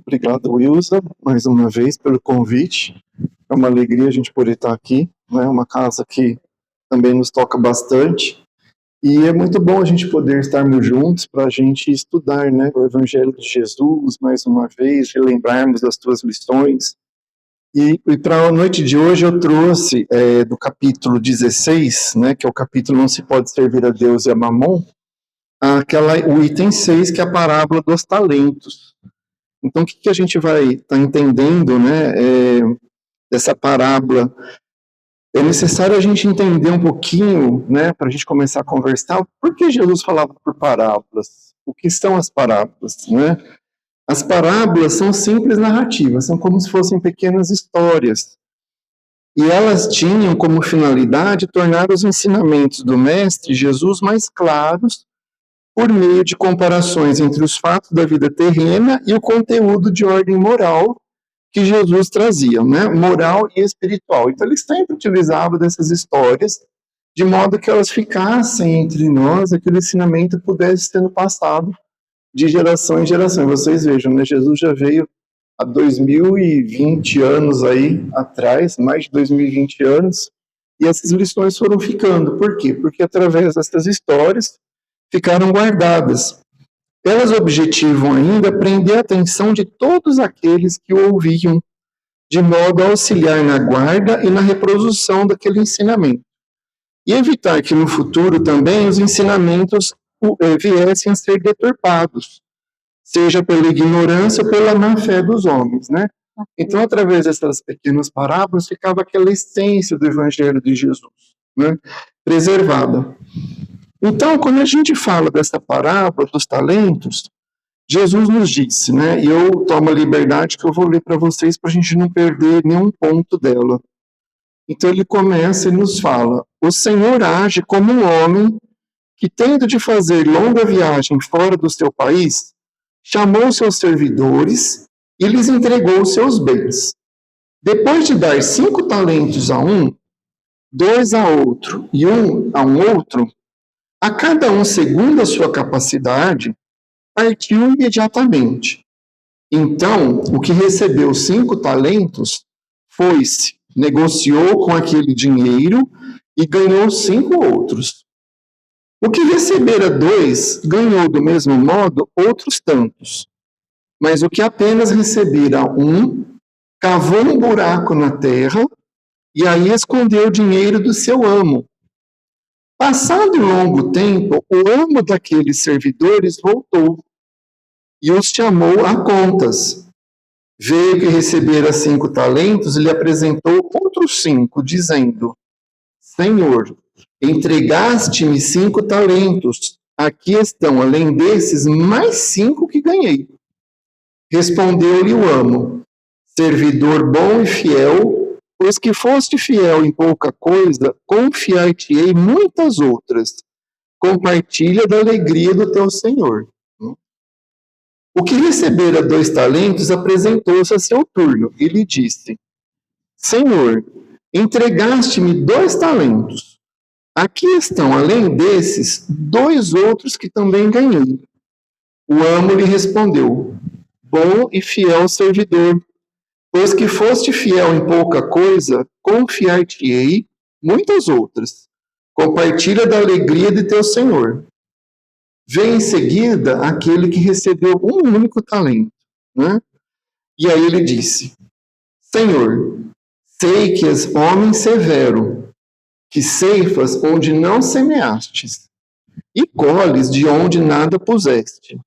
Obrigado, Wilson, mais uma vez pelo convite. É uma alegria a gente poder estar aqui, né? Uma casa que também nos toca bastante. E é muito bom a gente poder estarmos juntos para a gente estudar, né, o Evangelho de Jesus, mais uma vez, relembrarmos das tuas lições. E para a noite de hoje eu trouxe do capítulo 16, né, que é o capítulo Não se pode servir a Deus e a Mamon, o item 6, que é a parábola dos talentos. Então, o que a gente vai estar entendendo, né, dessa parábola? É necessário a gente entender um pouquinho, né, para a gente começar a conversar, por que Jesus falava por parábolas? O que são as parábolas, né? As parábolas são simples narrativas, são como se fossem pequenas histórias. E elas tinham como finalidade tornar os ensinamentos do Mestre Jesus mais claros por meio de comparações entre os fatos da vida terrena e o conteúdo de ordem moral que Jesus trazia, né? Moral e espiritual. Então, ele sempre utilizava dessas histórias de modo que elas ficassem entre nós, aquele ensinamento pudesse sendo passado de geração em geração. Vocês vejam, né? Jesus já veio há 2020 anos aí atrás, mais de 2020 anos, e essas lições foram ficando. Por quê? Porque através dessas histórias ficaram guardadas. Elas objetivam ainda prender a atenção de todos aqueles que o ouviam, de modo a auxiliar na guarda e na reprodução daquele ensinamento. E evitar que no futuro também os ensinamentos viessem a ser deturpados, seja pela ignorância ou pela má fé dos homens, né? Então, através dessas pequenas parábolas, ficava aquela essência do Evangelho de Jesus, né? Preservada. Então, quando a gente fala dessa parábola dos talentos, Jesus nos disse, né? E eu tomo a liberdade que eu vou ler para vocês para a gente não perder nenhum ponto dela. Então ele começa e nos fala: o Senhor age como um homem que, tendo de fazer longa viagem fora do seu país, chamou seus servidores e lhes entregou seus bens. Depois de dar 5 talentos a um, 2 a outro e 1 a um outro, a cada um segundo a sua capacidade, partiu imediatamente. Então, o que recebeu 5 talentos foi-se, negociou com aquele dinheiro e ganhou 5 outros. O que recebera 2 ganhou do mesmo modo outros tantos. Mas o que apenas recebera 1 cavou um buraco na terra e aí escondeu o dinheiro do seu amo. Passado longo tempo, o amo daqueles servidores voltou e os chamou a contas. Veio que recebera 5 talentos e lhe apresentou outros 5, dizendo: Senhor, entregaste-me 5 talentos. Aqui estão, além desses, mais 5 que ganhei. Respondeu-lhe o amo: servidor bom e fiel, pois que foste fiel em pouca coisa, confiar-te-ei muitas outras. Compartilha da alegria do teu senhor. O que recebera 2 talentos apresentou-se a seu turno e lhe disse: Senhor, entregaste-me 2 talentos. Aqui estão, além desses, 2 outros que também ganhei. O amo lhe respondeu: bom e fiel servidor, pois que foste fiel em pouca coisa, confiar-te-ei muitas outras. Compartilha da alegria de teu senhor. Vem em seguida aquele que recebeu um único talento, né? E aí ele disse: Senhor, sei que és homem severo, que ceifas onde não semeastes, e colhes de onde nada puseste.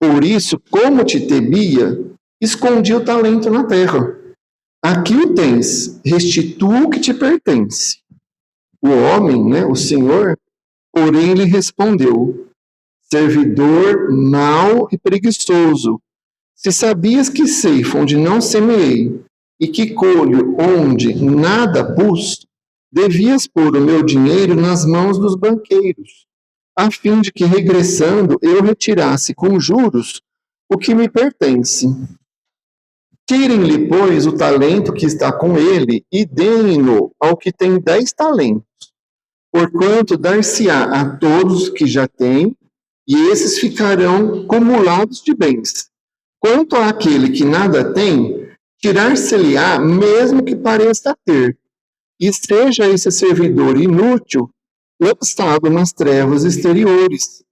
Por isso, como te temia, escondi o talento na terra. Aqui o tens, restitua o que te pertence. O homem, né, o senhor, porém lhe respondeu: servidor mau e preguiçoso, se sabias que ceifo onde não semeei, e que colho onde nada pus, devias pôr o meu dinheiro nas mãos dos banqueiros, a fim de que, regressando, eu retirasse com juros o que me pertence. Tirem-lhe, pois, o talento que está com ele e deem-no ao que tem 10 talentos, porquanto dar-se-á a todos que já têm, e esses ficarão cumulados de bens. Quanto àquele que nada tem, tirar-se-lhe-á mesmo que pareça ter, e seja esse servidor inútil, lançado nas trevas exteriores,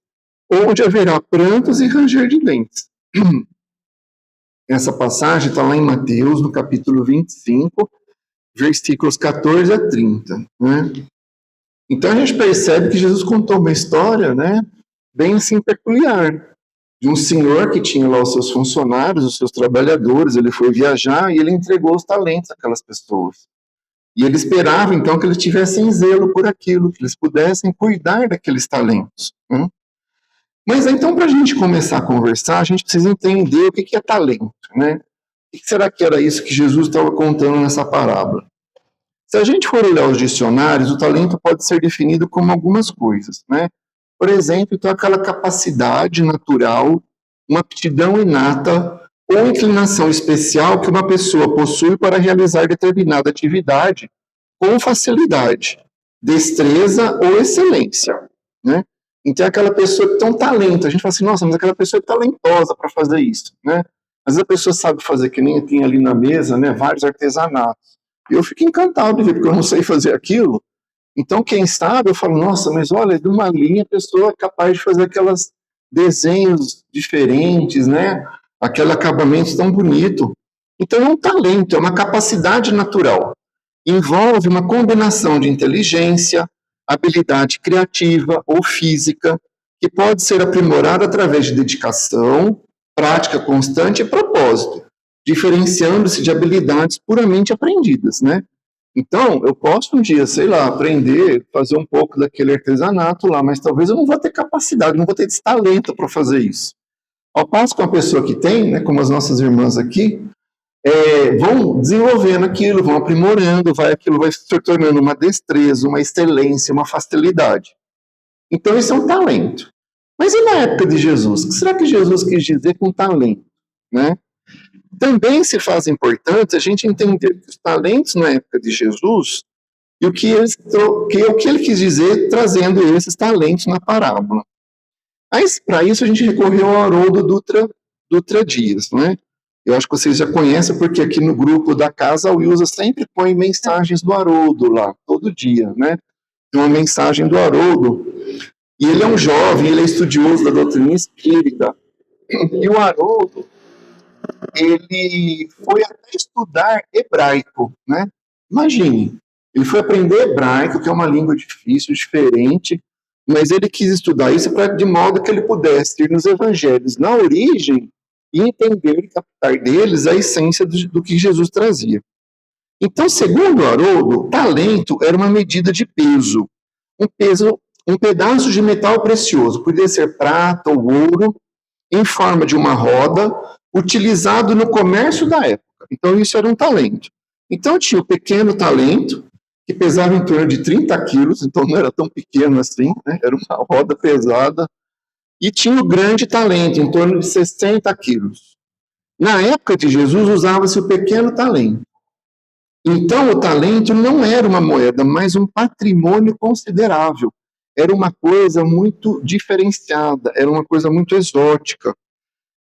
onde haverá prantos e ranger de dentes. Essa passagem está lá em Mateus, no capítulo 25, versículos 14 a 30. Né? Então a gente percebe que Jesus contou uma história, né, bem assim peculiar, de um senhor que tinha lá os seus funcionários, os seus trabalhadores, ele foi viajar e ele entregou os talentos àquelas pessoas. E ele esperava, então, que eles tivessem zelo por aquilo, que eles pudessem cuidar daqueles talentos. Né? Mas então, para a gente começar a conversar, a gente precisa entender o que é talento, né? O que será que era isso que Jesus estava contando nessa parábola? Se a gente for olhar os dicionários, o talento pode ser definido como algumas coisas, né? Por exemplo, então, aquela capacidade natural, uma aptidão inata ou inclinação especial que uma pessoa possui para realizar determinada atividade com facilidade, destreza ou excelência, né? Então, é aquela pessoa que tem um talento. A gente fala assim, nossa, mas aquela pessoa é talentosa para fazer isso, né? Às vezes a pessoa sabe fazer, que nem tem ali na mesa, né, vários artesanatos. E eu fico encantado de ver, porque eu não sei fazer aquilo. Então, quem sabe, eu falo, nossa, mas olha, de uma linha a pessoa é capaz de fazer aqueles desenhos diferentes, né? Aquele acabamento tão bonito. Então, é um talento, é uma capacidade natural. Envolve uma combinação de inteligência, habilidade criativa ou física, que pode ser aprimorada através de dedicação, prática constante e propósito, diferenciando-se de habilidades puramente aprendidas, né? Então, eu posso um dia, sei lá, aprender, fazer um pouco daquele artesanato lá, mas talvez eu não vou ter capacidade, não vou ter esse talento para fazer isso. Ao passo que uma pessoa que tem, né, como as nossas irmãs aqui, vão desenvolvendo aquilo, vão aprimorando, aquilo vai se tornando uma destreza, uma excelência, uma facilidade. Então, isso é um talento. Mas e na época de Jesus? O que será que Jesus quis dizer com talento? Né? Também se faz importante a gente entender que os talentos na época de Jesus e o que ele quis dizer trazendo esses talentos na parábola. Mas, para isso, a gente recorreu ao Haroldo Dutra Dias, né? Eu acho que vocês já conhecem, porque aqui no grupo da casa, a Wilza sempre põe mensagens do Haroldo lá, todo dia, né? Tem uma mensagem do Haroldo, e ele é um jovem, ele é estudioso da doutrina espírita, e o Haroldo, ele foi até estudar hebraico, né? Imagine, ele foi aprender hebraico, que é uma língua difícil, diferente, mas ele quis estudar isso de modo que ele pudesse ir nos evangelhos na origem e entender e captar deles a essência do que Jesus trazia. Então, segundo Haroldo, talento era uma medida de peso, um pedaço de metal precioso, podia ser prata ou ouro, em forma de uma roda, utilizado no comércio da época. Então, isso era um talento. Então, tinha o pequeno talento, que pesava em torno de 30 quilos, então não era tão pequeno assim, né? Era uma roda pesada, e tinha o grande talento, em torno de 60 quilos. Na época de Jesus, usava-se o pequeno talento. Então, o talento não era uma moeda, mas um patrimônio considerável. Era uma coisa muito diferenciada, era uma coisa muito exótica.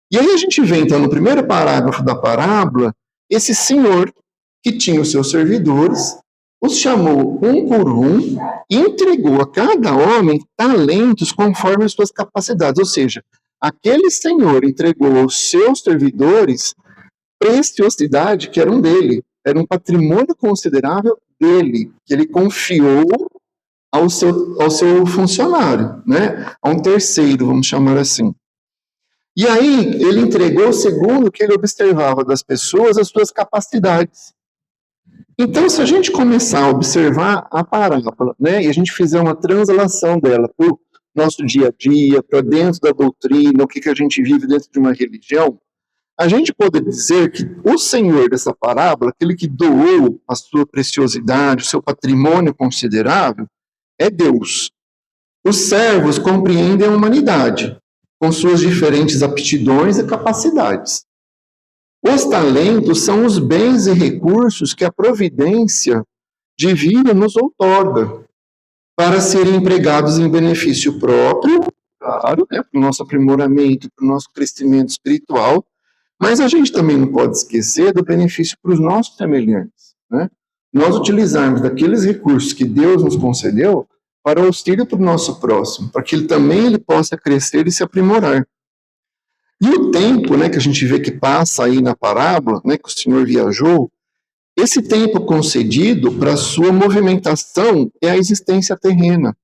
E aí a gente vê, então, no primeiro parágrafo da parábola, esse senhor que tinha os seus servidores, os chamou um por um e entregou a cada homem talentos conforme as suas capacidades. Ou seja, aquele senhor entregou aos seus servidores preciosidade que eram dele, era um patrimônio considerável dele, que ele confiou ao seu funcionário, né? A um terceiro, vamos chamar assim. E aí ele entregou segundo o que ele observava das pessoas, as suas capacidades. Então, se a gente começar a observar a parábola, né, e a gente fizer uma translação dela para o nosso dia a dia, para dentro da doutrina, o que a gente vive dentro de uma religião, a gente pode dizer que o Senhor dessa parábola, aquele que doou a sua preciosidade, o seu patrimônio considerável, é Deus. Os servos compreendem a humanidade, com suas diferentes aptidões e capacidades. Os talentos são os bens e recursos que a providência divina nos outorga, para serem empregados em benefício próprio, claro, né, para o nosso aprimoramento, para o nosso crescimento espiritual, Mas a gente também não pode esquecer do benefício para os nossos semelhantes, né? Nós utilizarmos daqueles recursos que Deus nos concedeu para o auxílio para o nosso próximo, para que ele possa crescer e se aprimorar. E o tempo, né, que a gente vê que passa aí na parábola, né, que o Senhor viajou, esse tempo concedido para a sua movimentação é a existência terrena.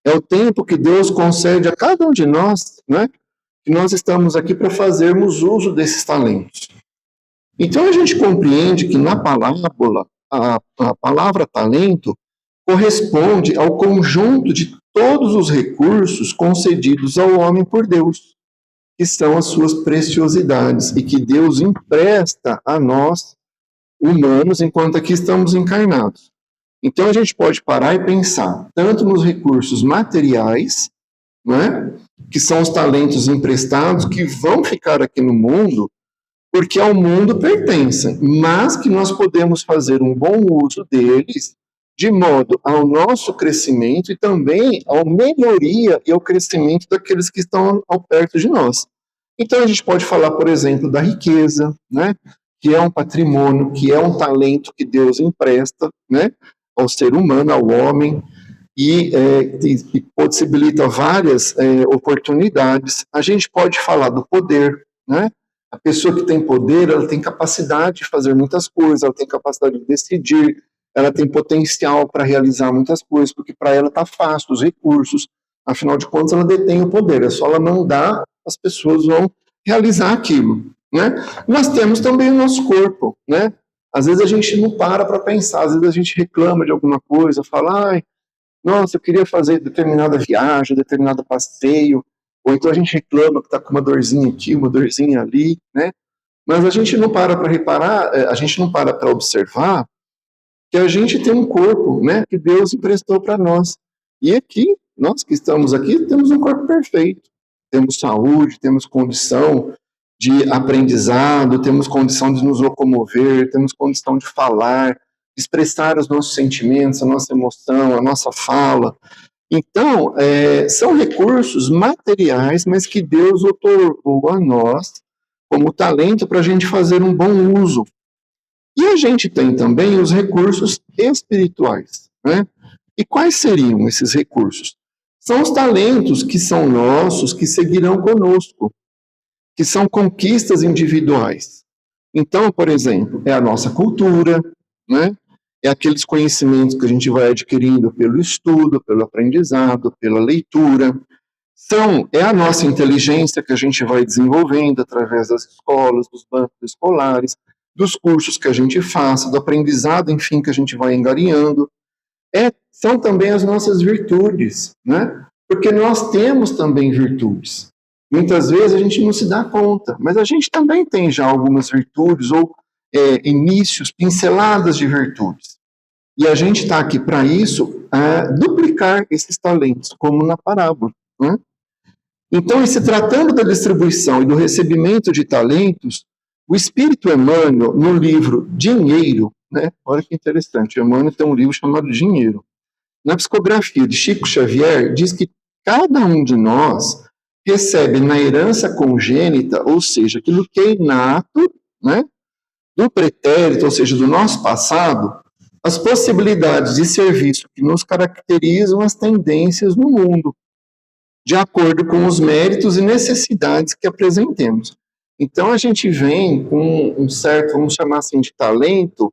É o tempo que Deus concede a cada um de nós, né, que nós estamos aqui para fazermos uso desses talentos. Então a gente compreende que na parábola, a palavra talento corresponde ao conjunto de todos os recursos concedidos ao homem por Deus, que são as suas preciosidades e que Deus empresta a nós, humanos, enquanto aqui estamos encarnados. Então a gente pode parar e pensar tanto nos recursos materiais, né, que são os talentos emprestados que vão ficar aqui no mundo, porque ao mundo pertencem, mas que nós podemos fazer um bom uso deles de modo ao nosso crescimento e também à melhoria e ao crescimento daqueles que estão ao perto de nós. Então a gente pode falar, por exemplo, da riqueza, né, que é um patrimônio, que é um talento que Deus empresta, né, ao ser humano, ao homem, e possibilita várias oportunidades. A gente pode falar do poder, né? A pessoa que tem poder, ela tem capacidade de fazer muitas coisas, ela tem capacidade de decidir, ela tem potencial para realizar muitas coisas, porque para ela está fácil, os recursos, afinal de contas ela detém o poder, é só ela mandar, as pessoas vão realizar aquilo, né? Nós temos também o nosso corpo, né? Às vezes a gente não para pensar, às vezes a gente reclama de alguma coisa, fala, ai, nossa, eu queria fazer determinada viagem, determinado passeio, ou então a gente reclama que está com uma dorzinha aqui, uma dorzinha ali, né? Mas a gente não para reparar, a gente não para observar que a gente tem um corpo, né, que Deus emprestou para nós. E aqui, nós que estamos aqui, temos um corpo perfeito. Temos saúde, temos condição de aprendizado, temos condição de nos locomover, temos condição de falar, de expressar os nossos sentimentos, a nossa emoção, a nossa fala. Então, são recursos materiais, mas que Deus otorgou a nós como talento para a gente fazer um bom uso. E a gente tem também os recursos espirituais, né? E quais seriam esses recursos? São os talentos que são nossos, que seguirão conosco, que são conquistas individuais. Então, por exemplo, é a nossa cultura, né? É aqueles conhecimentos que a gente vai adquirindo pelo estudo, pelo aprendizado, pela leitura. É a nossa inteligência que a gente vai desenvolvendo através das escolas, dos bancos escolares, dos cursos que a gente faça, do aprendizado, enfim, que a gente vai angariando. São também as nossas virtudes, né? Porque nós temos também virtudes. Muitas vezes a gente não se dá conta, mas a gente também tem já algumas virtudes ou inícios, pinceladas de virtudes. E a gente está aqui para isso, duplicar esses talentos, como na parábola, né? Então, se tratando da distribuição e do recebimento de talentos, o Espírito Emmanuel, no livro Dinheiro, né? Olha que interessante, Emmanuel tem um livro chamado Dinheiro. Na psicografia de Chico Xavier, diz que cada um de nós recebe na herança congênita, ou seja, aquilo que é inato, né, do pretérito, ou seja, do nosso passado, as possibilidades de serviço que nos caracterizam as tendências no mundo, de acordo com os méritos e necessidades que apresentemos. Então, a gente vem com um certo, vamos chamar assim, de talento,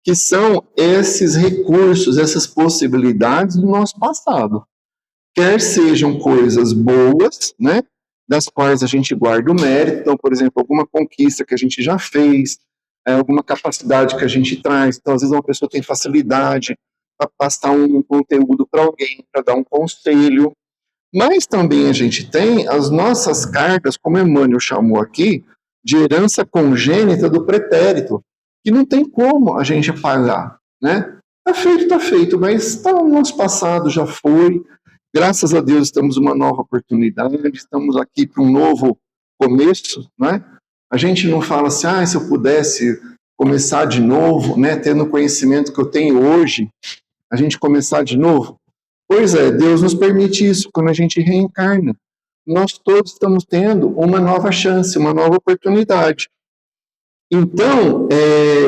que são esses recursos, essas possibilidades do nosso passado. Quer sejam coisas boas, né, das quais a gente guarda o mérito, então, por exemplo, alguma conquista que a gente já fez, alguma capacidade que a gente traz, então, às vezes uma pessoa tem facilidade para passar um conteúdo para alguém, para dar um conselho, mas também a gente tem as nossas cargas, como Emmanuel chamou aqui, de herança congênita do pretérito, que não tem como a gente apagar, né? Tá feito, mas está no nosso passado, já foi. Graças a Deus estamos numa nova oportunidade, estamos aqui para um novo começo, né? A gente não fala assim, se eu pudesse começar de novo, né, tendo o conhecimento que eu tenho hoje, a gente começar de novo. Pois é, Deus nos permite isso quando a gente reencarna. Nós todos estamos tendo uma nova chance, uma nova oportunidade. Então,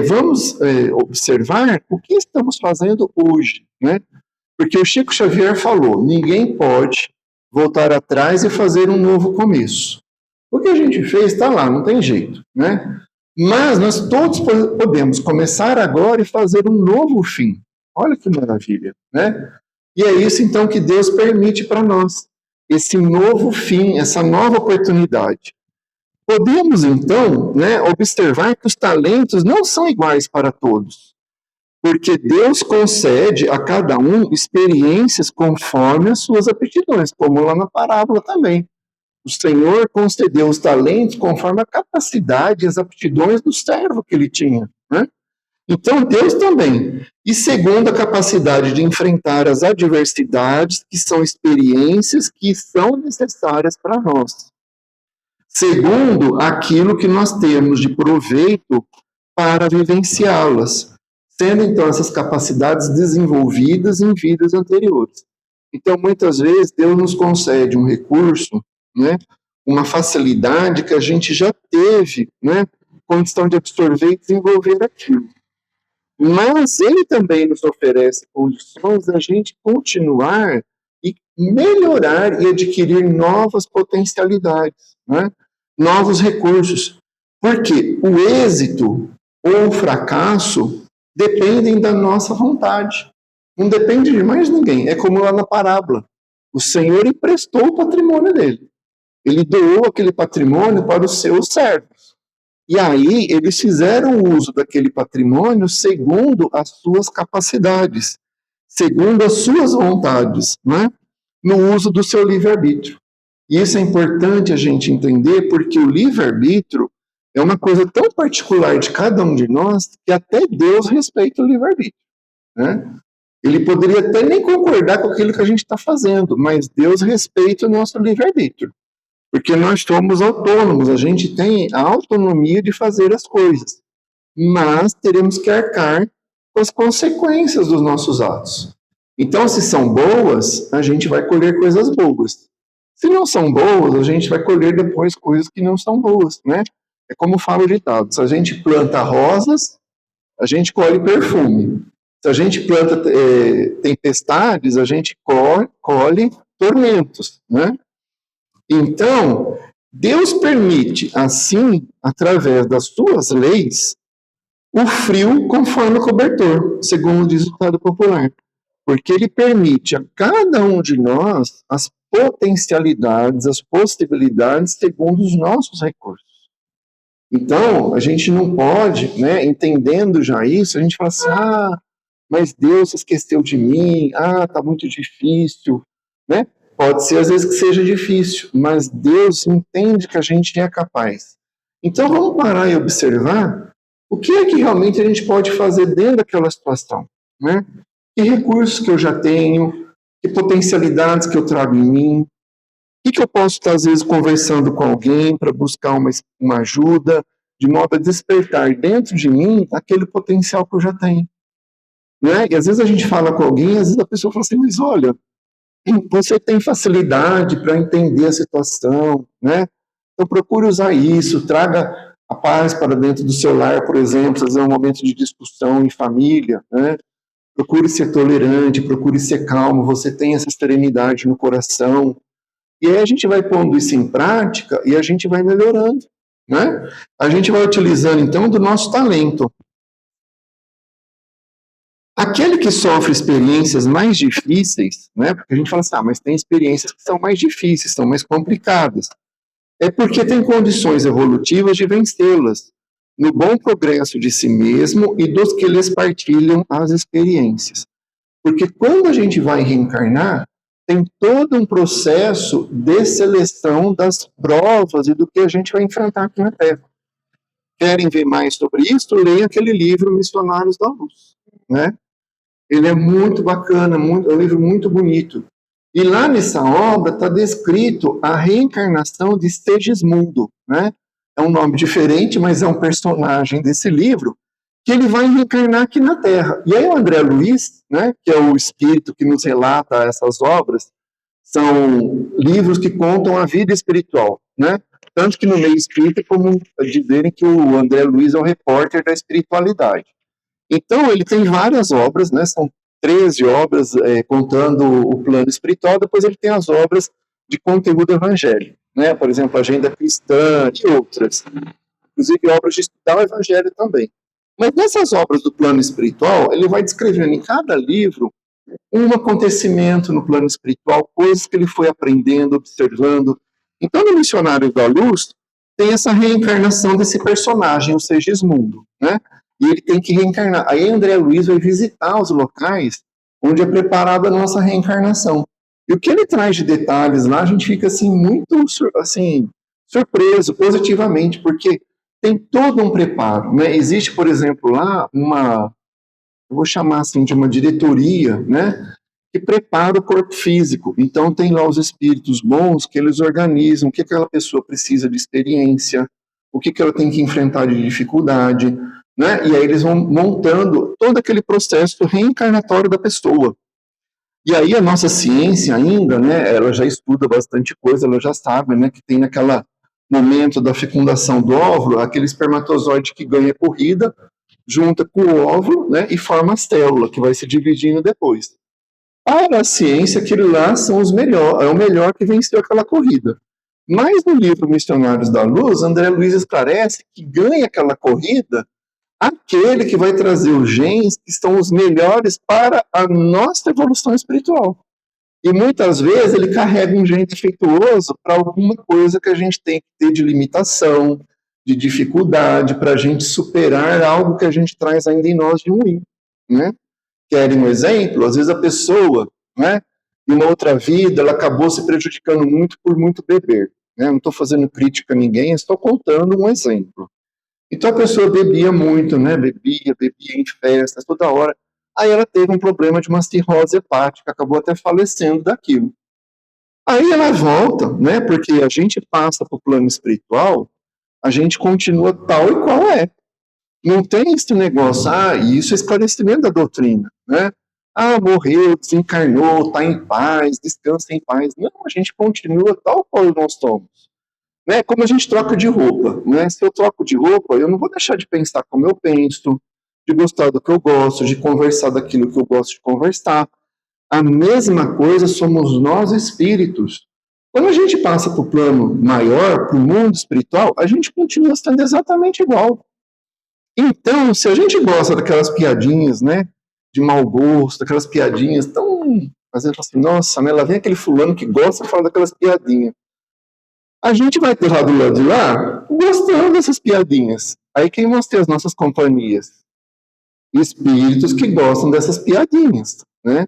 vamos observar o que estamos fazendo hoje, né? Porque o Chico Xavier falou, ninguém pode voltar atrás e fazer um novo começo. O que a gente fez está lá, não tem jeito, né? Mas nós todos podemos começar agora e fazer um novo fim. Olha que maravilha, né? E é isso então que Deus permite para nós, esse novo fim, essa nova oportunidade. Podemos então, né, observar que os talentos não são iguais para todos, porque Deus concede a cada um experiências conforme as suas aptidões, como lá na parábola também. O Senhor concedeu os talentos conforme a capacidade e as aptidões do servo que ele tinha, né? Então, Deus também. E segundo a capacidade de enfrentar as adversidades, que são experiências que são necessárias para nós. Segundo aquilo que nós temos de proveito para vivenciá-las, sendo então essas capacidades desenvolvidas em vidas anteriores. Então, muitas vezes, Deus nos concede um recurso, né, uma facilidade que a gente já teve, né, condição de absorver e desenvolver aquilo. Mas ele também nos oferece condições da gente continuar e melhorar e adquirir novas potencialidades, né? Novos recursos. Porque o êxito ou o fracasso dependem da nossa vontade. Não depende de mais ninguém. É como lá na parábola. O Senhor emprestou o patrimônio dele. Ele doou aquele patrimônio para os seus servos. E aí eles fizeram uso daquele patrimônio segundo as suas capacidades, segundo as suas vontades, né? No uso do seu livre-arbítrio. E isso é importante a gente entender, porque o livre-arbítrio é uma coisa tão particular de cada um de nós que até Deus respeita o livre-arbítrio, né? Ele poderia até nem concordar com aquilo que a gente está fazendo, mas Deus respeita o nosso livre-arbítrio. Porque nós somos autônomos, a gente tem a autonomia de fazer as coisas, mas teremos que arcar com as consequências dos nossos atos. Então, se são boas, a gente vai colher coisas boas. Se não são boas, a gente vai colher depois coisas que não são boas, né? É como fala o ditado, se a gente planta rosas, a gente colhe perfume. Se a gente planta tempestades, a gente colhe tormentos, né? Então, Deus permite, assim, através das suas leis, o frio conforme o cobertor, segundo diz o ditado popular. Porque ele permite a cada um de nós as potencialidades, as possibilidades segundo os nossos recursos. Então, a gente não pode, né, entendendo já isso, a gente fala assim, mas Deus esqueceu de mim, tá muito difícil, né? Pode ser às vezes que seja difícil, mas Deus entende que a gente é capaz. Então vamos parar e observar o que é que realmente a gente pode fazer dentro daquela situação, né? Que recursos que eu já tenho, que potencialidades que eu trago em mim, o que eu posso estar às vezes conversando com alguém para buscar uma ajuda, de modo a despertar dentro de mim aquele potencial que eu já tenho. Né? E às vezes a gente fala com alguém, às vezes a pessoa fala assim, mas olha, você tem facilidade para entender a situação, né? Então procure usar isso, traga a paz para dentro do seu lar, por exemplo, às vezes é um momento de discussão em família, né? Procure ser tolerante, procure ser calmo, você tem essa serenidade no coração. E aí a gente vai pondo isso em prática e a gente vai melhorando, né? A gente vai utilizando, então, do nosso talento. Aquele que sofre experiências mais difíceis, né? Porque a gente fala assim, mas tem experiências que são mais difíceis, são mais complicadas. É porque tem condições evolutivas de vencê-las, no bom progresso de si mesmo e dos que lhes partilham as experiências. Porque quando a gente vai reencarnar, tem todo um processo de seleção das provas e do que a gente vai enfrentar aqui na Terra. Querem ver mais sobre isso? Leiam aquele livro Missionários da Luz, né? Ele é muito bacana, é um livro muito bonito. E lá nessa obra está descrito a reencarnação de Segismundo, né? É um nome diferente, mas é um personagem desse livro, que ele vai reencarnar aqui na Terra. E aí o André Luiz, né, que é o espírito que nos relata essas obras, são livros que contam a vida espiritual, né? Tanto que no meio espírita, como dizerem que o André Luiz é um repórter da espiritualidade. Então, ele tem várias obras, né? São 13 obras contando o plano espiritual, depois ele tem as obras de conteúdo evangélico, né? Por exemplo, Agenda Cristã e outras. Inclusive, obras de estudar o evangelho também. Mas nessas obras do plano espiritual, ele vai descrevendo em cada livro um acontecimento no plano espiritual, coisas que ele foi aprendendo, observando. Então, no Missionário da Luz, tem essa reencarnação desse personagem, o Segismundo, né? E ele tem que reencarnar. Aí André Luiz vai visitar os locais onde é preparada a nossa reencarnação. E o que ele traz de detalhes lá, a gente fica assim muito assim surpreso positivamente, porque tem todo um preparo, né? Existe, por exemplo, lá eu vou chamar assim de uma diretoria, né, que prepara o corpo físico. Então tem lá os espíritos bons que eles organizam o que aquela pessoa precisa de experiência, o que ela tem que enfrentar de dificuldade, né? E aí eles vão montando todo aquele processo reencarnatório da pessoa. E aí a nossa ciência ainda, né, ela já estuda bastante coisa, ela já sabe, né, que tem naquela momento da fecundação do óvulo, aquele espermatozoide que ganha corrida, junta com o óvulo, né, e forma a célula, que vai se dividindo depois. Para a ciência, aquilo lá são os melhor, é o melhor que venceu aquela corrida. Mas no livro Missionários da Luz, André Luiz esclarece que ganha aquela corrida aquele que vai trazer os genes que são os melhores para a nossa evolução espiritual. E muitas vezes ele carrega um gene defeituoso para alguma coisa que a gente tem que ter de limitação, de dificuldade, para a gente superar algo que a gente traz ainda em nós de ruim, né? Querem um exemplo? Às vezes a pessoa, né, em uma outra vida, ela acabou se prejudicando muito por muito beber, né? Não estou fazendo crítica a ninguém, estou contando um exemplo. Então a pessoa bebia muito, né? Bebia em festas, toda hora. Aí ela teve um problema de uma cirrose hepática, acabou até falecendo daquilo. Aí ela volta, né? Porque a gente passa para o plano espiritual, a gente continua tal e qual é. Não tem esse negócio, isso é esclarecimento da doutrina, né? Morreu, desencarnou, está em paz, descansa em paz. Não, a gente continua tal qual nós somos. Né? Como a gente troca de roupa, né? Se eu troco de roupa, eu não vou deixar de pensar como eu penso, de gostar do que eu gosto, de conversar daquilo que eu gosto de conversar. A mesma coisa somos nós espíritos. Quando a gente passa para o plano maior, para o mundo espiritual, a gente continua sendo exatamente igual. Então, se a gente gosta daquelas piadinhas, né, de mau gosto, daquelas piadinhas tão, às vezes assim, nossa, né, lá vem aquele fulano que gosta de falar daquelas piadinhas. A gente vai ter lá do lado de lá gostando dessas piadinhas. Aí quem vão ter as nossas companhias? Espíritos que gostam dessas piadinhas, né?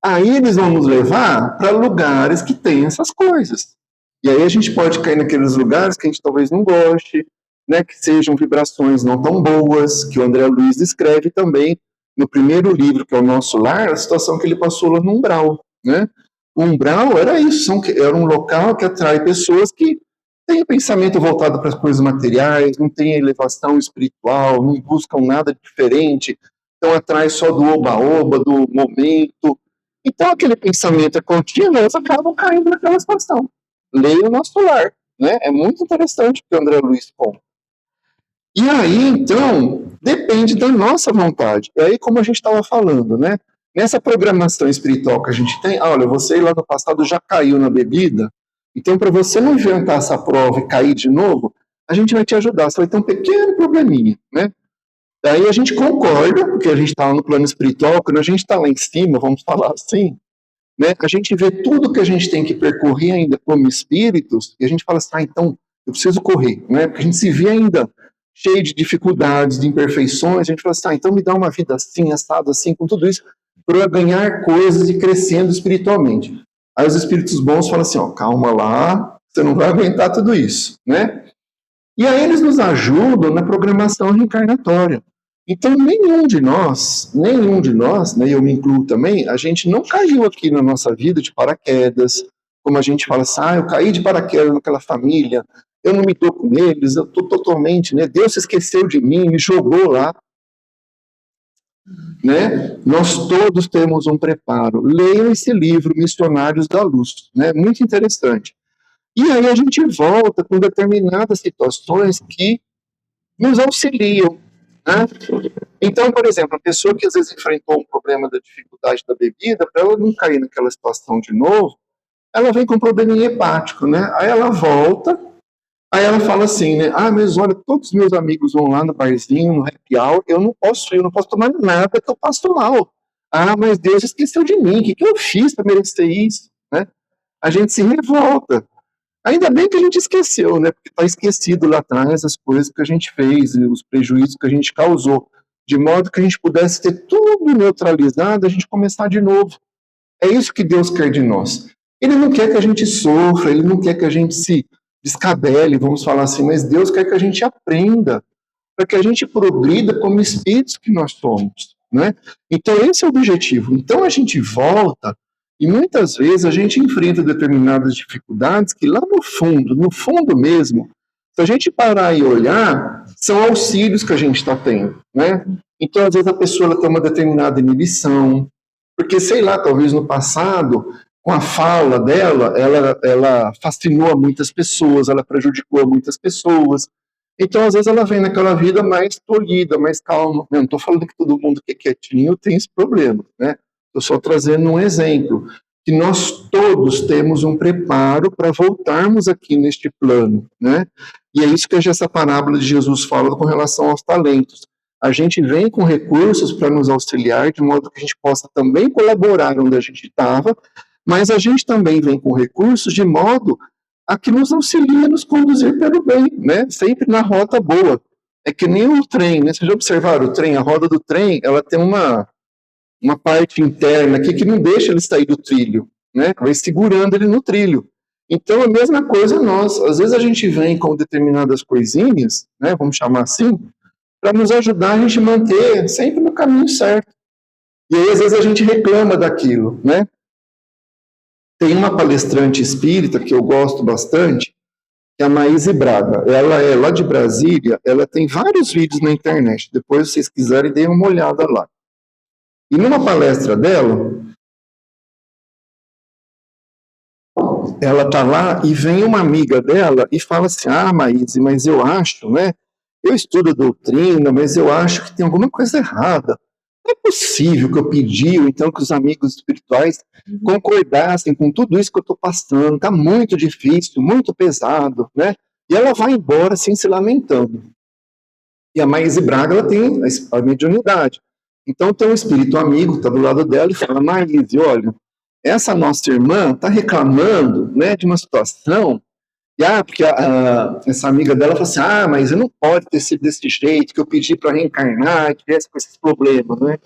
Aí eles vão nos levar para lugares que tem essas coisas. E aí a gente pode cair naqueles lugares que a gente talvez não goste, né? Que sejam vibrações não tão boas, que o André Luiz descreve também no primeiro livro, que é o Nosso Lar, a situação que ele passou lá no umbral, né? O umbral era isso, era um local que atrai pessoas que têm pensamento voltado para as coisas materiais, não têm elevação espiritual, não buscam nada diferente, estão atrás só do oba-oba, do momento. Então, aquele pensamento contínuo, elas acabam caindo naquela situação. Leia o Nosso Lar, né? É muito interessante o que o André Luiz conta. E aí, então, depende da nossa vontade. E aí, como a gente estava falando, né? Nessa programação espiritual que a gente tem, olha, você lá no passado já caiu na bebida, então para você não inventar essa prova e cair de novo, a gente vai te ajudar. Você vai ter um pequeno probleminha, né? Daí a gente concorda, porque a gente está lá no plano espiritual, quando a gente está lá em cima, vamos falar assim, né? A gente vê tudo que a gente tem que percorrer ainda como espíritos, e a gente fala assim, então, eu preciso correr, né? Porque a gente se vê ainda cheio de dificuldades, de imperfeições, a gente fala assim, então me dá uma vida assim, assado assim, com tudo isso, para eu ganhar coisas e crescendo espiritualmente. Aí os espíritos bons falam assim, calma lá, você não vai aguentar tudo isso, né? E aí eles nos ajudam na programação reencarnatória. Então nenhum de nós, né, eu me incluo também, a gente não caiu aqui na nossa vida de paraquedas, como a gente fala assim, eu caí de paraquedas naquela família, eu não me dou com eles, eu estou totalmente, né, Deus se esqueceu de mim, me jogou lá. Né? Nós todos temos um preparo. Leiam esse livro, Missionários da Luz, né? Muito interessante. E aí a gente volta com determinadas situações que nos auxiliam, né? Então, por exemplo, a pessoa que às vezes enfrentou um problema da dificuldade da bebida, para ela não cair naquela situação de novo, ela vem com um probleminha hepático, né? Aí ela volta, aí ela fala assim, né? Ah, mas olha, todos os meus amigos vão lá no barzinho, no happy hour, eu não posso ir, eu não posso tomar nada que eu passo mal. Ah, mas Deus esqueceu de mim, o que eu fiz para merecer isso, né? A gente se revolta. Ainda bem que a gente esqueceu, né? Porque está esquecido lá atrás as coisas que a gente fez, os prejuízos que a gente causou, de modo que a gente pudesse ter tudo neutralizado, a gente começar de novo. É isso que Deus quer de nós. Ele não quer que a gente sofra, ele não quer que a gente se descabele, vamos falar assim, mas Deus quer que a gente aprenda, para que a gente progrida como espíritos que nós somos, né? Então esse é o objetivo. Então a gente volta e muitas vezes a gente enfrenta determinadas dificuldades que lá no fundo mesmo, se a gente parar e olhar, são auxílios que a gente está tendo, né? Então às vezes a pessoa ela tem uma determinada inibição, porque sei lá, talvez no passado com a fala dela, ela fascinou a muitas pessoas, ela prejudicou a muitas pessoas. Então, às vezes, ela vem naquela vida mais tolhida, mais calma. Não estou falando que todo mundo que é quietinho tem esse problema, né? Estou só trazendo um exemplo, que nós todos temos um preparo para voltarmos aqui neste plano, né? E é isso que essa parábola de Jesus fala com relação aos talentos. A gente vem com recursos para nos auxiliar, de modo que a gente possa também colaborar onde a gente estava, mas a gente também vem com recursos de modo a que nos auxilia a nos conduzir pelo bem, né? Sempre na rota boa. É que nem o trem, né? Vocês já observaram o trem, a roda do trem, ela tem uma parte interna aqui que não deixa ele sair do trilho, né? Vai segurando ele no trilho. Então, a mesma coisa nós. Às vezes a gente vem com determinadas coisinhas, né? Vamos chamar assim, para nos ajudar a gente manter sempre no caminho certo. E aí, às vezes, a gente reclama daquilo, né? Tem uma palestrante espírita que eu gosto bastante, que é a Maíse Braga. Ela é lá de Brasília, ela tem vários vídeos na internet. Depois, se vocês quiserem, deem uma olhada lá. E numa palestra dela, ela tá lá e vem uma amiga dela e fala assim, ah, Maíse, mas eu acho, né? Eu estudo doutrina, mas eu acho que tem alguma coisa errada. Não é possível que eu pedi, ou então que os amigos espirituais concordassem com tudo isso que eu estou passando. Está muito difícil, muito pesado, né? E ela vai embora assim, se lamentando. E a Maíse Braga, ela tem a mediunidade. Então tem um espírito amigo, está do lado dela e fala, Maíse, olha, essa nossa irmã está reclamando, né, de uma situação, e porque essa amiga dela falou assim, mas não pode ter sido desse jeito, que eu pedi para reencarnar, que tivesse com esses problemas, né?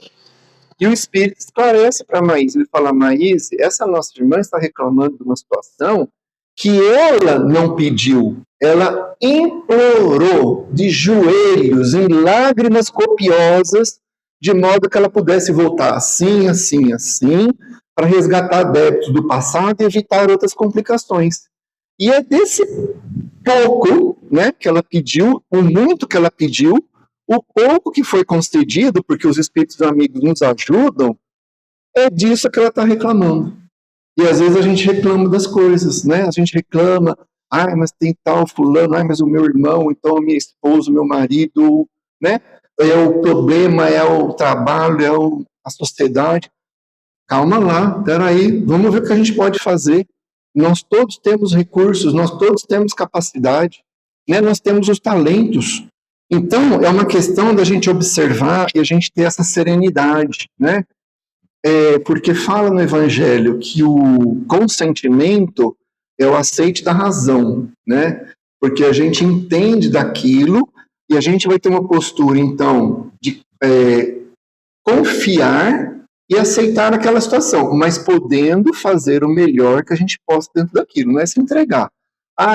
E o espírito esclarece para a Maíse, ele fala, Maíse, essa nossa irmã está reclamando de uma situação que ela não pediu, ela implorou de joelhos, em lágrimas copiosas, de modo que ela pudesse voltar assim, assim, assim, para resgatar débitos do passado e evitar outras complicações. E é desse pouco, né, que ela pediu, o muito que ela pediu, o pouco que foi concedido, porque os espíritos amigos nos ajudam, é disso que ela está reclamando. E às vezes a gente reclama das coisas, né? A gente reclama, mas tem tal fulano, mas o meu irmão, então a minha esposa, o meu marido, né? É o problema, é o trabalho, é a sociedade. Calma lá, peraí, vamos ver o que a gente pode fazer. Nós todos temos recursos, nós todos temos capacidade, né? Nós temos os talentos. Então, é uma questão da gente observar e a gente ter essa serenidade, né? Porque fala no Evangelho que o consentimento é o aceite da razão, né? Porque a gente entende daquilo e a gente vai ter uma postura, então, de confiar e aceitar aquela situação, mas podendo fazer o melhor que a gente possa dentro daquilo, não é se entregar.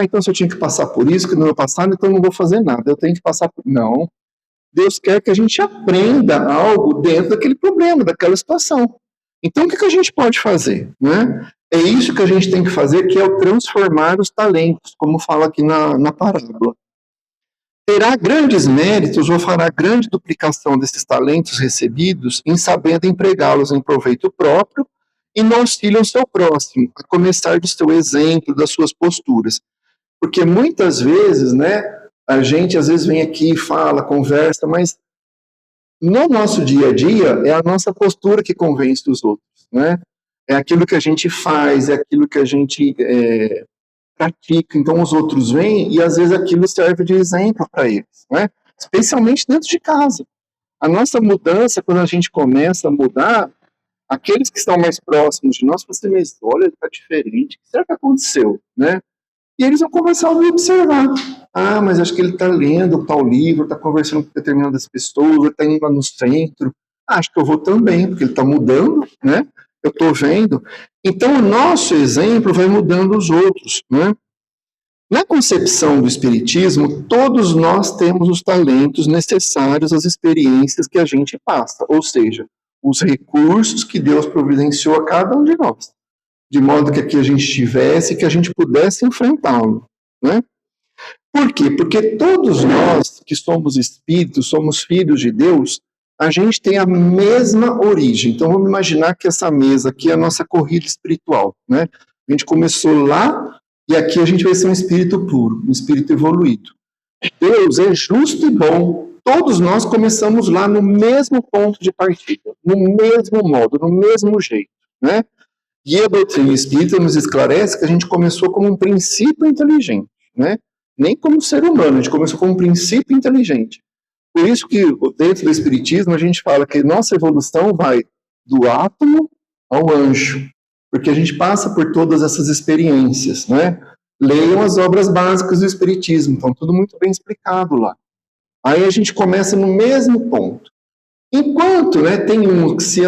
Então se eu tinha que passar por isso, que no meu passado, então eu não vou fazer nada, eu tenho que passar por... Não. Deus quer que a gente aprenda algo dentro daquele problema, daquela situação. Então, o que a gente pode fazer? Né? É isso que a gente tem que fazer, que é o transformar os talentos, como fala aqui na parábola. Terá grandes méritos ou fará grande duplicação desses talentos recebidos em sabendo empregá-los em proveito próprio e não auxilia o seu próximo, a começar do seu exemplo, das suas posturas. Porque muitas vezes, né, a gente às vezes vem aqui, fala, conversa, mas no nosso dia a dia é a nossa postura que convence os outros, né? É aquilo que a gente faz, é aquilo que a gente pratica. Então os outros vêm e às vezes aquilo serve de exemplo para eles, né? Especialmente dentro de casa. A nossa mudança, quando a gente começa a mudar, aqueles que estão mais próximos de nós, você mesmo, olha, ele está diferente, o que será que aconteceu, né? E eles vão começar a observar. Ah, mas acho que ele está lendo tal livro, está conversando com determinadas pessoas, está indo lá no centro. Ah, acho que eu vou também, porque ele está mudando, né? Eu estou vendo. Então, o nosso exemplo vai mudando os outros, né? Na concepção do Espiritismo, todos nós temos os talentos necessários às experiências que a gente passa, ou seja, os recursos que Deus providenciou a cada um de nós, de modo que aqui a gente tivesse e que a gente pudesse enfrentá-lo, né? Por quê? Porque todos nós que somos espíritos, somos filhos de Deus, a gente tem a mesma origem. Então vamos imaginar que essa mesa aqui é a nossa corrida espiritual, né? A gente começou lá e aqui a gente vai ser um espírito puro, um espírito evoluído. Deus é justo e bom. Todos nós começamos lá no mesmo ponto de partida, no mesmo modo, no mesmo jeito, né? E a doutrina espírita nos esclarece que a gente começou como um princípio inteligente, né? Nem como ser humano, a gente começou como um princípio inteligente. Por isso que dentro do espiritismo a gente fala que nossa evolução vai do átomo ao anjo, porque a gente passa por todas essas experiências, né? Leiam as obras básicas do espiritismo, então tudo muito bem explicado lá. Aí a gente começa no mesmo ponto. Enquanto, né, tem uns que se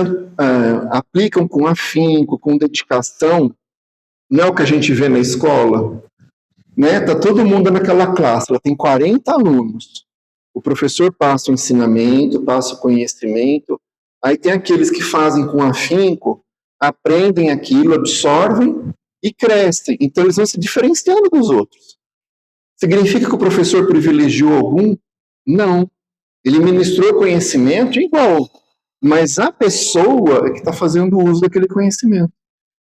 aplicam com afinco, com dedicação, não é o que a gente vê na escola, né? Tá todo mundo naquela classe, ela tem 40 alunos. O professor passa o ensinamento, passa o conhecimento, aí tem aqueles que fazem com afinco, aprendem aquilo, absorvem e crescem. Então eles vão se diferenciando dos outros. Significa que o professor privilegiou algum? Não. Ele ministrou conhecimento igual, mas a pessoa é que está fazendo uso daquele conhecimento.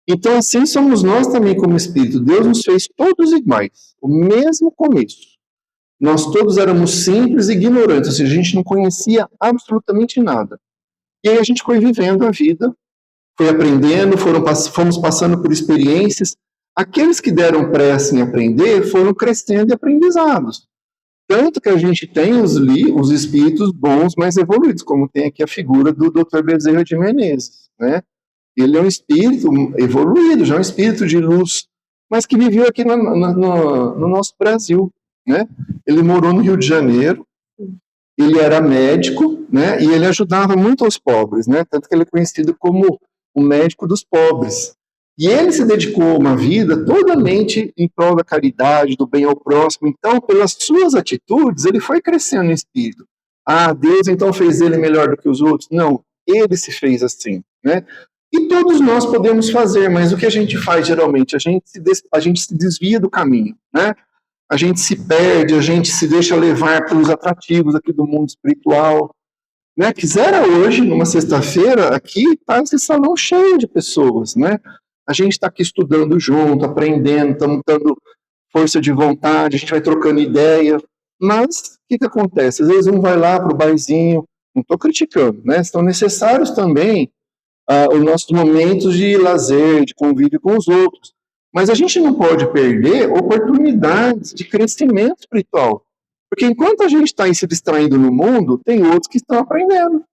Então, assim somos nós também como espírito. Deus nos fez todos iguais, o mesmo começo. Nós todos éramos simples e ignorantes, ou seja, a gente não conhecia absolutamente nada. E aí a gente foi vivendo a vida, foi aprendendo, fomos passando por experiências. Aqueles que deram pressa em aprender foram crescendo em aprendizados. Tanto que a gente tem os espíritos bons, mais evoluídos, como tem aqui a figura do Dr. Bezerra de Menezes, né? Ele é um espírito evoluído, já é um espírito de luz, mas que viveu aqui no nosso Brasil, né? Ele morou no Rio de Janeiro, ele era médico, né? E ele ajudava muito os pobres, né? Tanto que ele é conhecido como o médico dos pobres. E ele se dedicou uma vida totalmente em prol da caridade, do bem ao próximo. Então, pelas suas atitudes, ele foi crescendo no espírito. Ah, Deus então fez ele melhor do que os outros? Não, ele se fez assim, né? E todos nós podemos fazer, mas o que a gente faz geralmente? A gente se desvia do caminho, né? A gente se perde, a gente se deixa levar pelos atrativos aqui do mundo espiritual, né? Quisera hoje, numa sexta-feira, aqui está esse salão cheio de pessoas, né? A gente está aqui estudando junto, aprendendo, estamos dando força de vontade, a gente vai trocando ideia, mas o que acontece? Às vezes um vai lá para o barzinho, não estou criticando, né? São necessários também os nossos momentos de lazer, de convívio com os outros, mas a gente não pode perder oportunidades de crescimento espiritual, porque enquanto a gente está se distraindo no mundo, tem outros que estão aprendendo.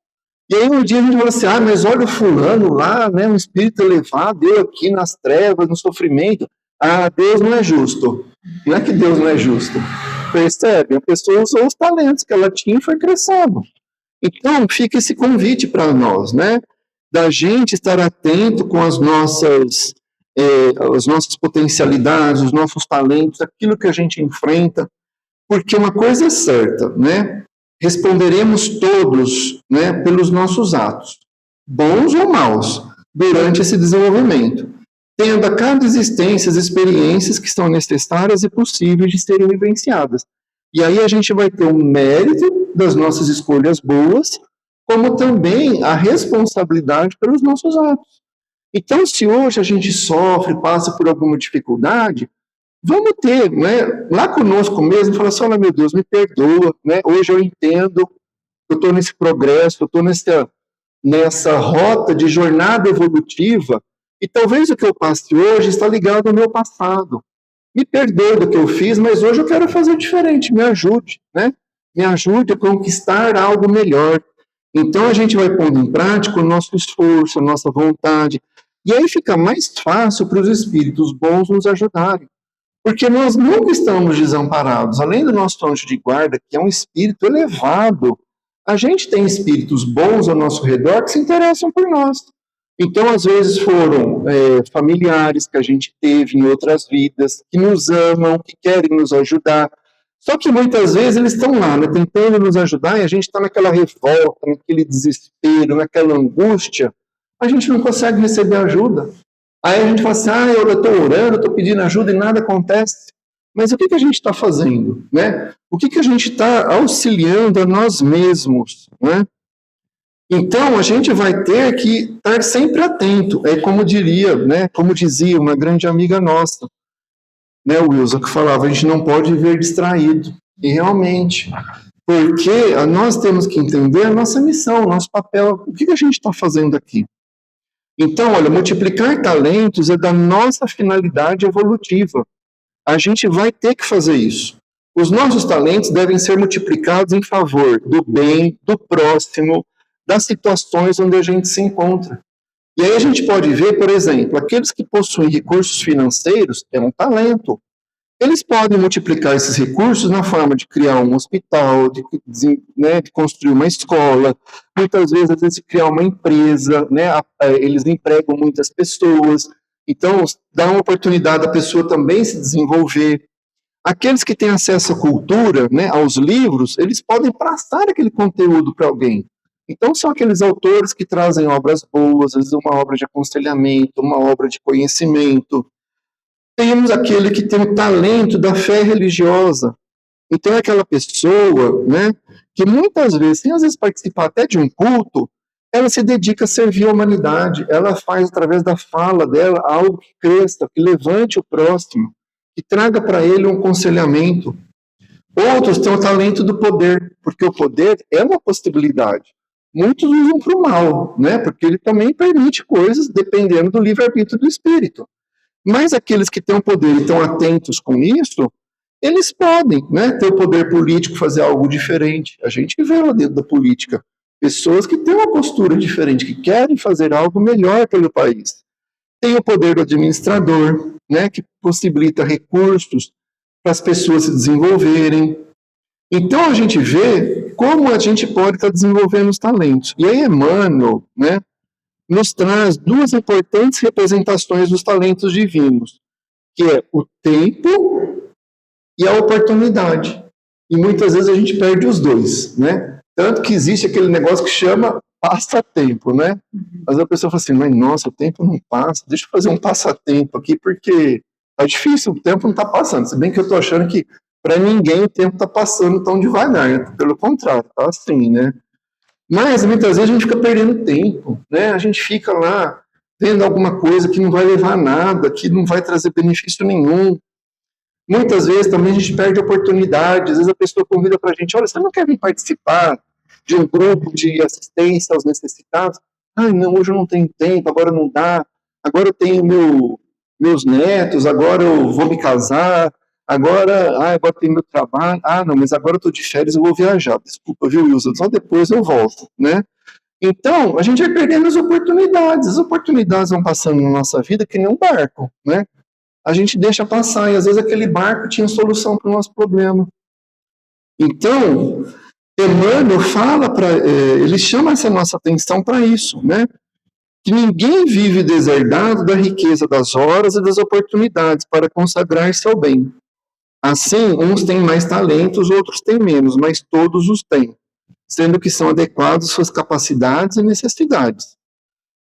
E aí um dia a gente fala assim, mas olha o fulano lá, né, um espírito elevado, eu aqui nas trevas, no sofrimento. Ah, Deus não é justo. Não é que Deus não é justo. Percebe? A pessoa usou os talentos que ela tinha e foi crescendo. Então, fica esse convite para nós, né, da gente estar atento com as nossas potencialidades, os nossos talentos, aquilo que a gente enfrenta, porque uma coisa é certa, né, responderemos todos, né, pelos nossos atos, bons ou maus, durante esse desenvolvimento, tendo a cada existência as experiências que são necessárias e possíveis de serem vivenciadas. E aí a gente vai ter o mérito das nossas escolhas boas, como também a responsabilidade pelos nossos atos. Então, se hoje a gente sofre, passa por alguma dificuldade, vamos ter, né, lá conosco mesmo, falar assim, olha, meu Deus, me perdoa, né, hoje eu entendo, eu estou nesse progresso, eu estou nessa rota de jornada evolutiva, e talvez o que eu passe hoje está ligado ao meu passado. Me perdoe do que eu fiz, mas hoje eu quero fazer diferente, me ajude, né? Me ajude a conquistar algo melhor. Então a gente vai pondo em prática o nosso esforço, a nossa vontade, e aí fica mais fácil para os espíritos bons nos ajudarem. Porque nós nunca estamos desamparados. Além do nosso anjo de guarda, que é um espírito elevado, a gente tem espíritos bons ao nosso redor que se interessam por nós. Então, às vezes, foram familiares que a gente teve em outras vidas, que nos amam, que querem nos ajudar. Só que muitas vezes eles estão lá, né, tentando nos ajudar, e a gente está naquela revolta, naquele desespero, naquela angústia, a gente não consegue receber ajuda. Aí a gente fala assim, eu estou orando, estou pedindo ajuda e nada acontece. Mas o que a gente está fazendo? Né? O que a gente está auxiliando a nós mesmos? Né? Então, a gente vai ter que estar sempre atento. É como diria, né, como dizia uma grande amiga nossa, né, Wilson, que falava, a gente não pode viver distraído. E realmente, porque nós temos que entender a nossa missão, o nosso papel. O que a gente está fazendo aqui? Então, olha, multiplicar talentos é da nossa finalidade evolutiva. A gente vai ter que fazer isso. Os nossos talentos devem ser multiplicados em favor do bem, do próximo, das situações onde a gente se encontra. E aí a gente pode ver, por exemplo, aqueles que possuem recursos financeiros é um talento. Eles podem multiplicar esses recursos na forma de criar um hospital, de construir uma escola, muitas vezes, às vezes, de criar uma empresa, né, eles empregam muitas pessoas, então dá uma oportunidade da pessoa também se desenvolver. Aqueles que têm acesso à cultura, né, aos livros, eles podem passar aquele conteúdo para alguém. Então são aqueles autores que trazem obras boas, às vezes uma obra de aconselhamento, uma obra de conhecimento. Temos aquele que tem o talento da fé religiosa. Então é aquela pessoa, né, que muitas vezes, sem às vezes participar até de um culto, ela se dedica a servir a humanidade, ela faz através da fala dela algo que cresça, que levante o próximo, que traga para ele um aconselhamento. Outros têm o talento do poder, porque o poder é uma possibilidade. Muitos usam para o mal, né, porque ele também permite coisas dependendo do livre-arbítrio do espírito. Mas aqueles que têm o poder e estão atentos com isso, eles podem, né, ter o poder político, fazer algo diferente. A gente vê lá dentro da política pessoas que têm uma postura diferente, que querem fazer algo melhor pelo país. Tem o poder do administrador, né, que possibilita recursos para as pessoas se desenvolverem. Então a gente vê como a gente pode estar desenvolvendo os talentos. E aí Emmanuel, né, nos traz duas importantes representações dos talentos divinos, que é o tempo e a oportunidade. E muitas vezes a gente perde os dois, né? Tanto que existe aquele negócio que chama passatempo, né? Mas a pessoa fala assim, mas nossa, o tempo não passa, deixa eu fazer um passatempo aqui, porque tá difícil, o tempo não tá passando. Se bem que eu tô achando que para ninguém o tempo tá passando tão devagar, né? Pelo contrário, tá assim, né? Mas muitas vezes a gente fica perdendo tempo, né? A gente fica lá vendo alguma coisa que não vai levar a nada, que não vai trazer benefício nenhum. Muitas vezes também a gente perde oportunidades, às vezes a pessoa convida para a gente, olha, você não quer vir participar de um grupo de assistência aos necessitados? Ai, não, hoje eu não tenho tempo, agora não dá, agora eu tenho meus netos, agora eu vou me casar, agora tem meu trabalho, não, mas agora eu estou de férias, eu vou viajar, desculpa, viu, Wilson, só depois eu volto, né? Então, a gente vai perdendo as oportunidades vão passando na nossa vida que nem um barco, né? A gente deixa passar, e às vezes aquele barco tinha solução para o nosso problema. Então, Emmanuel ele chama essa nossa atenção para isso, né? Que ninguém vive deserdado da riqueza das horas e das oportunidades para consagrar-se ao bem. Assim, uns têm mais talentos, outros têm menos, mas todos os têm, sendo que são adequados às suas capacidades e necessidades,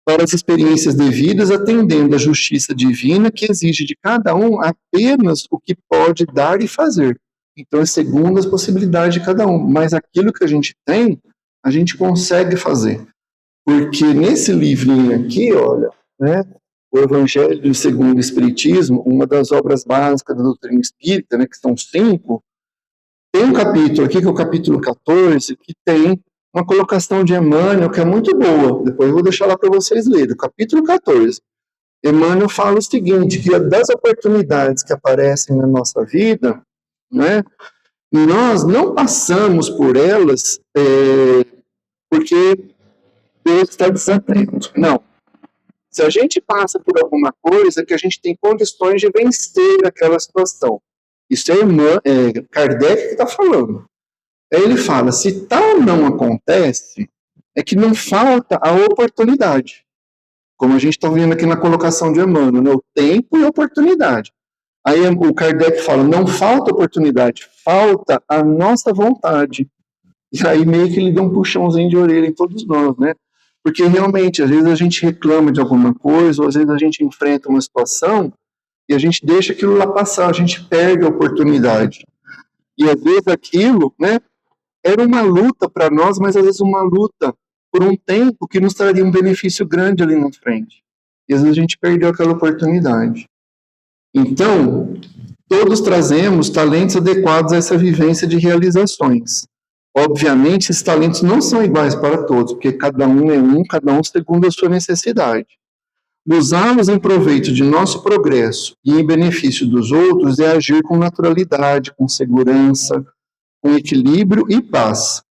para as experiências devidas, atendendo à justiça divina que exige de cada um apenas o que pode dar e fazer. Então, é segundo as possibilidades de cada um. Mas aquilo que a gente tem, a gente consegue fazer. Porque nesse livrinho aqui, olha, né? O Evangelho segundo o Espiritismo, uma das obras básicas da doutrina espírita, né, que são 5, tem um capítulo aqui, que é o capítulo 14, que tem uma colocação de Emmanuel que é muito boa. Depois eu vou deixar lá para vocês lerem. O capítulo 14. Emmanuel fala o seguinte, que das oportunidades que aparecem na nossa vida, né, nós não passamos por elas porque Deus está desatento. Não. Se a gente passa por alguma coisa, que a gente tem condições de vencer aquela situação. Isso é Kardec que está falando. Aí ele fala, se tal não acontece, é que não falta a oportunidade. Como a gente está vendo aqui na colocação de Emmanuel, né? O tempo e a oportunidade. Aí o Kardec fala, não falta oportunidade, falta a nossa vontade. E aí meio que ele dá um puxãozinho de orelha em todos nós, né? Porque realmente, às vezes a gente reclama de alguma coisa, ou às vezes a gente enfrenta uma situação e a gente deixa aquilo lá passar, a gente perde a oportunidade. E às vezes aquilo, né, era uma luta para nós, mas às vezes uma luta por um tempo que nos traria um benefício grande ali na frente. E às vezes a gente perdeu aquela oportunidade. Então, todos trazemos talentos adequados a essa vivência de realizações. Obviamente, esses talentos não são iguais para todos, porque cada um é um, cada um segundo a sua necessidade. Usá-los em proveito de nosso progresso e em benefício dos outros é agir com naturalidade, com segurança, com equilíbrio e paz.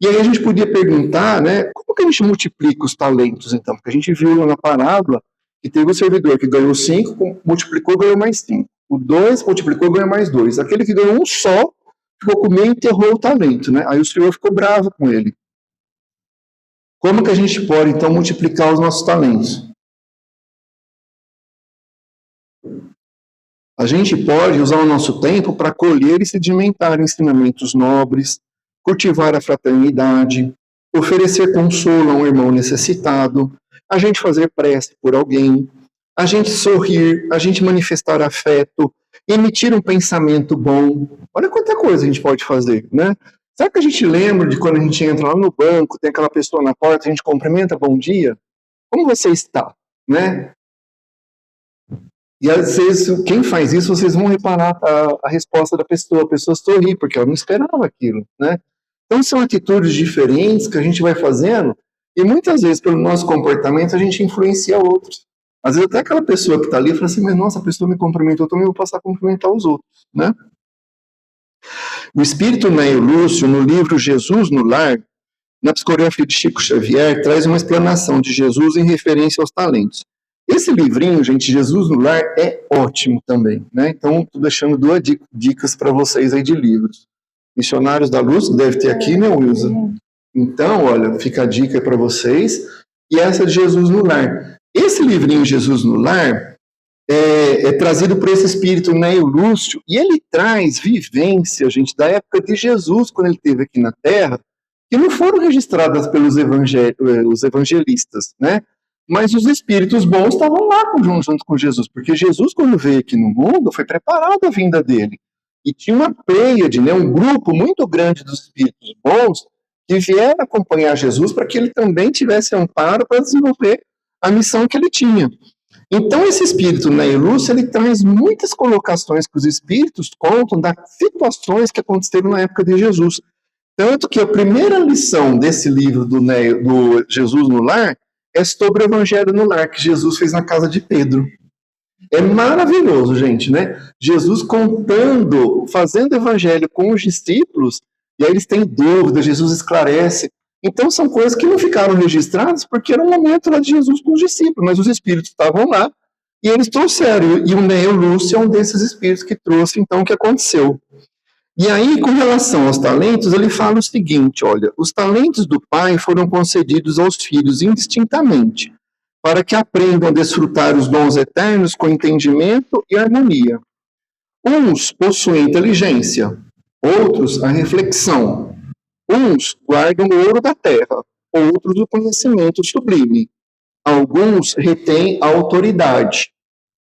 E aí a gente podia perguntar, né, como que a gente multiplica os talentos, então? Porque a gente viu lá na parábola que teve o servidor que ganhou 5, multiplicou, ganhou mais 5. O 2 multiplicou, ganhou mais 2. Aquele que ganhou um só, ficou com meio e enterrou o talento, né? Aí o Senhor ficou bravo com ele. Como que a gente pode, então, multiplicar os nossos talentos? A gente pode usar o nosso tempo para colher e sedimentar ensinamentos nobres, cultivar a fraternidade, oferecer consolo a um irmão necessitado, a gente fazer prece por alguém, a gente sorrir, a gente manifestar afeto, emitir um pensamento bom. Olha quanta coisa a gente pode fazer, né? Sabe que a gente lembra de quando a gente entra lá no banco, tem aquela pessoa na porta, a gente cumprimenta, bom dia? Como você está? Né? E às vezes, quem faz isso, vocês vão reparar a resposta da pessoa. A pessoa sorri, porque ela não esperava aquilo, né? Então, são atitudes diferentes que a gente vai fazendo, e muitas vezes, pelo nosso comportamento, a gente influencia outros. Às vezes, até aquela pessoa que está ali fala assim, mas nossa, a pessoa me cumprimentou, eu também vou passar a cumprimentar os outros, né? O espírito Neio Lúcio, no livro Jesus no Lar, na psicografia de Chico Xavier, traz uma explanação de Jesus em referência aos talentos. Esse livrinho, gente, Jesus no Lar, é ótimo também, né? Então, estou deixando 2 dicas para vocês aí de livros. Missionários da Luz, deve ter aqui, né, Wilson? Então, olha, fica a dica para vocês. E essa de Jesus no Lar. Esse livrinho Jesus no Lar é trazido por esse espírito Neio Lúcio, e ele traz vivência, gente, da época de Jesus, quando ele esteve aqui na Terra, que não foram registradas pelos os evangelistas, né? Mas os espíritos bons estavam lá junto com Jesus, porque Jesus, quando veio aqui no mundo, foi preparado a vinda dele. E tinha uma pleiade, né, um grupo muito grande dos espíritos bons que vieram acompanhar Jesus para que ele também tivesse amparo para desenvolver a missão que ele tinha. Então, esse espírito Neio Lúcio, ele traz muitas colocações que os espíritos contam das situações que aconteceram na época de Jesus. Tanto que a primeira lição desse livro do Jesus no Lar é sobre o Evangelho no Lar, que Jesus fez na casa de Pedro. É maravilhoso, gente, né? Jesus contando, fazendo evangelho com os discípulos, e aí eles têm dúvidas, Jesus esclarece. Então são coisas que não ficaram registradas porque era um momento lá de Jesus com os discípulos, mas os espíritos estavam lá e eles trouxeram. E o Neio Lúcio é um desses espíritos que trouxe, então, o que aconteceu. E aí, com relação aos talentos, ele fala o seguinte, olha, os talentos do Pai foram concedidos aos filhos indistintamente, para que aprendam a desfrutar os dons eternos com entendimento e harmonia. Uns possuem inteligência, outros a reflexão. Uns guardam o ouro da terra, outros o conhecimento sublime. Alguns retêm a autoridade,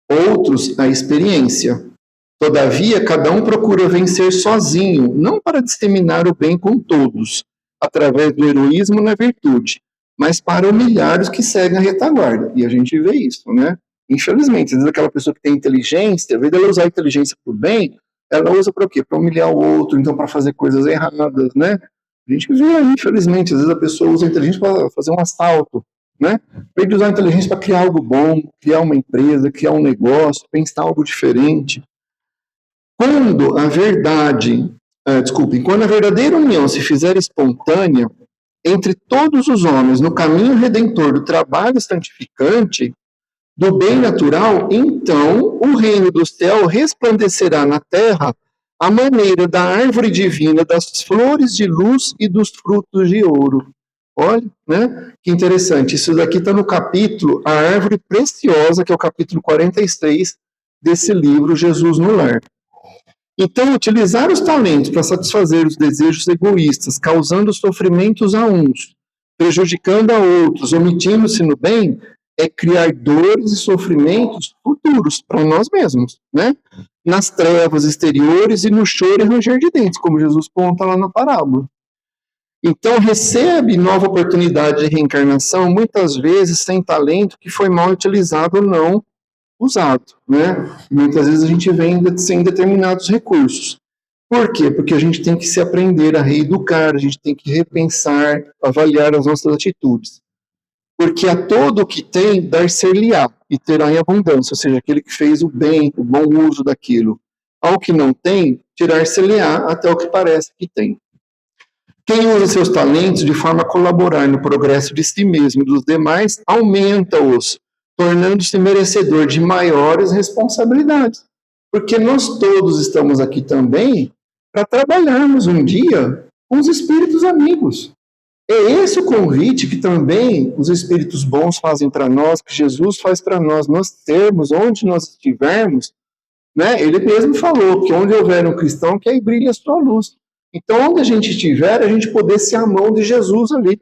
outros a experiência. Todavia, cada um procura vencer sozinho, não para disseminar o bem com todos, através do heroísmo na virtude, mas para humilhar os que seguem a retaguarda. E a gente vê isso, né? Infelizmente, às vezes aquela pessoa que tem inteligência, ao invés dela usar a inteligência para o bem, ela usa para o quê? Para humilhar o outro, então para fazer coisas erradas, né? A gente vê aí, infelizmente, às vezes a pessoa usa a inteligência para fazer um assalto, né? Em vez de usar a inteligência para criar algo bom, criar uma empresa, criar um negócio, pensar algo diferente. Quando a verdade, quando a verdadeira união se fizer espontânea entre todos os homens no caminho redentor do trabalho santificante, do bem natural, então o reino do céu resplandecerá na terra à maneira da árvore divina, das flores de luz e dos frutos de ouro. Olha, né? Que interessante. Isso daqui está no capítulo A Árvore Preciosa, que é o capítulo 46 desse livro, Jesus no Lar. Então, utilizar os talentos para satisfazer os desejos egoístas, causando sofrimentos a uns, prejudicando a outros, omitindo-se no bem, é criar dores e sofrimentos futuros para nós mesmos, né? Nas trevas exteriores e no choro e ranger de dentes, como Jesus conta lá na parábola. Então, recebe nova oportunidade de reencarnação, muitas vezes sem talento que foi mal utilizado ou não usado, né? Muitas vezes a gente vem sem determinados recursos. Por quê? Porque a gente tem que se aprender a reeducar, a gente tem que repensar, avaliar as nossas atitudes. Porque a todo o que tem, dar-ser-lhe-á, e terá em abundância, ou seja, aquele que fez o bem, o bom uso daquilo. Ao que não tem, tirar-se-lhe-á até o que parece que tem. Quem usa seus talentos de forma a colaborar no progresso de si mesmo e dos demais, aumenta-os, tornando-se merecedor de maiores responsabilidades. Porque nós todos estamos aqui também para trabalharmos um dia com os espíritos amigos. É esse o convite que também os espíritos bons fazem para nós, que Jesus faz para nós termos, onde nós estivermos, né? Ele mesmo falou que onde houver um cristão, que aí brilhe a sua luz. Então, onde a gente estiver, a gente poder ser a mão de Jesus ali,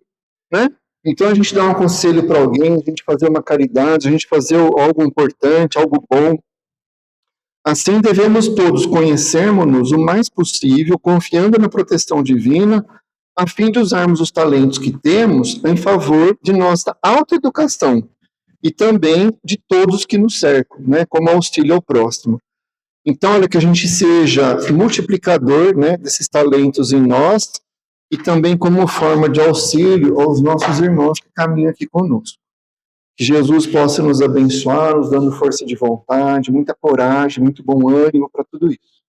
né? Então, a gente dá um conselho para alguém, a gente fazer uma caridade, a gente fazer algo importante, algo bom. Assim, devemos todos conhecermos-nos o mais possível, confiando na proteção divina, a fim de usarmos os talentos que temos em favor de nossa autoeducação e também de todos que nos cercam, né? Como auxílio ao próximo. Então, olha, que a gente seja multiplicador, né, desses talentos em nós e também como forma de auxílio aos nossos irmãos que caminham aqui conosco. Que Jesus possa nos abençoar, nos dando força de vontade, muita coragem, muito bom ânimo para tudo isso.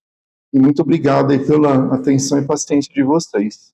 E muito obrigado aí pela atenção e paciência de vocês.